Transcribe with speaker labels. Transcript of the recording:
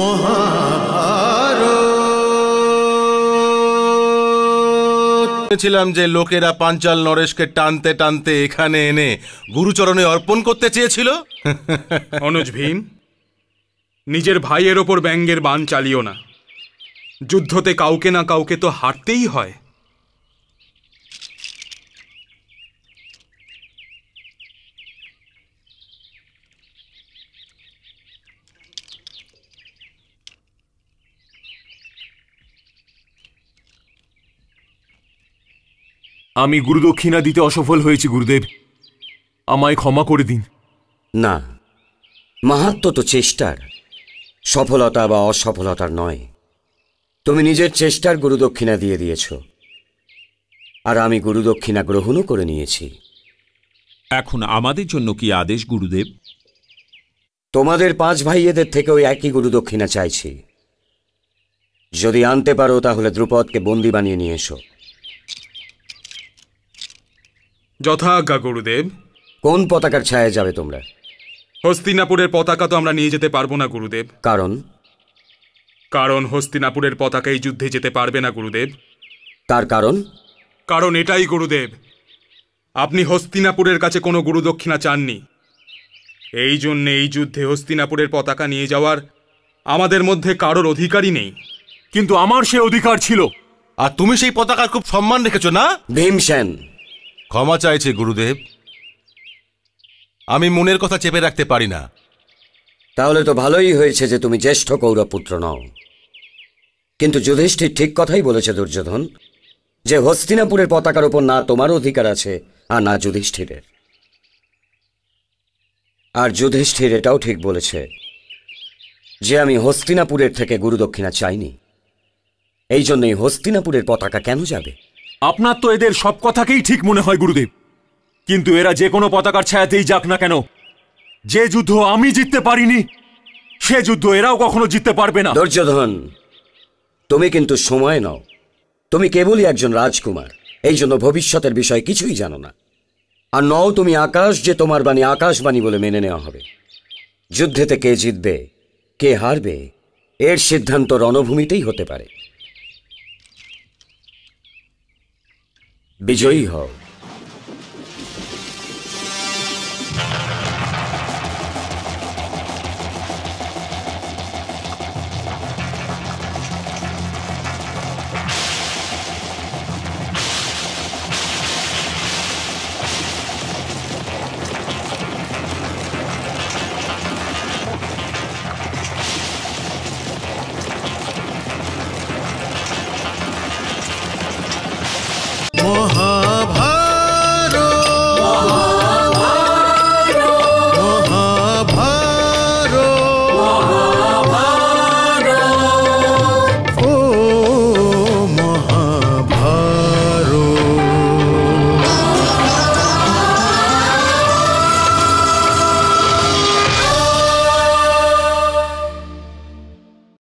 Speaker 1: মহাভারত ছিলাম যে লোকেরা পাঞ্চাল নরেশকে টানতে টানতে এখানে এনে গুরুচরণে অর্পণ করতে চেয়েছিল।
Speaker 2: অনুজ ভীম, নিজের ভাইয়ের ওপর ব্যঙ্গের বাণ চালিও না। যুদ্ধতে কাউকে না কাউকে তো হারতেই হয়।
Speaker 3: আমি গুরুদক্ষিণা দিতে অসফল হয়েছি গুরুদেব, আমায় ক্ষমা করে দিন।
Speaker 4: না, মাহাত্ম্য তো চেষ্টার, সফলতা বা অসফলতার নয়। তুমি নিজের চেষ্টার গুরুদক্ষিণা দিয়ে দিয়েছ, আর আমি গুরুদক্ষিণা গ্রহণও করে নিয়েছি।
Speaker 5: এখন আমাদের জন্য কি আদেশ গুরুদেব?
Speaker 4: তোমাদের 5 ভাইয়েদের থেকেও একই গুরুদক্ষিণা চাইছি। যদি আনতে পারো তাহলে দ্রুপদকে বন্দী বানিয়ে নিয়ে এসো।
Speaker 2: যথাজ্ঞা গুরুদেব।
Speaker 4: কোন পতাকার ছায়ায় যাবে তোমরা?
Speaker 2: হস্তিনাপুরের পতাকা তো আমরা নিয়ে যেতে পারবো না গুরুদেব। কারণ হস্তিনাপুরের পতাকা এই যুদ্ধে যেতে পারবে না গুরুদেব।
Speaker 4: তার
Speaker 2: কারণ এটাই গুরুদেব, আপনি হস্তিনাপুরের কাছে কোনো গুরুদক্ষিণা চাননি। এই জন্যে এই যুদ্ধে হস্তিনাপুরের পতাকা নিয়ে যাওয়ার আমাদের মধ্যে কারোর অধিকারই নেই।
Speaker 3: কিন্তু আমার সে অধিকার ছিল।
Speaker 1: আর তুমি সেই পতাকার খুব সম্মান রেখেছো না?
Speaker 4: ভীমসেন,
Speaker 1: ক্ষমা চাইছে গুরুদেব, আমি মনের কথা চেপে রাখতে পারি না।
Speaker 4: তাহলে তো ভালোই হয়েছে যে তুমি জ্যেষ্ঠ কৌরবপুত্র নও। কিন্তু যুধিষ্ঠির ঠিক কথাই বলেছে দুর্যোধন, যে হস্তিনাপুরের পতাকার উপর না তোমার অধিকার আছে আর না যুধিষ্ঠিরের। আর যুধিষ্ঠির এটাও ঠিক বলেছে যে আমি হস্তিনাপুরের থেকে গুরুদক্ষিণা চাইনি। এই জন্যই হস্তিনাপুরের পতাকা কেন যাবে?
Speaker 3: আপনার তো এদের সব কথাকেই ঠিক মনে হয় গুরুদেব, কিন্তু এরা যে কোনো পতাকার ছায়াতেই যাক না কেন, যে যুদ্ধ আমি জিততে পারিনি সে যুদ্ধ এরাও কখনো জিততে পারবে না।
Speaker 4: দুর্যোধন, তুমি কিন্তু সময় নাও। তুমি কেবলই একজন রাজকুমার, এই জন্য ভবিষ্যতের বিষয়ে কিছুই জানো না। আর নও তুমি আকাশ, যে তোমার বাণী আকাশবাণী বলে মেনে নেওয়া হবে। যুদ্ধেতে কে জিতবে কে হারবে এর সিদ্ধান্ত রণভূমিতেই হতে পারে। বিজয়ী হও।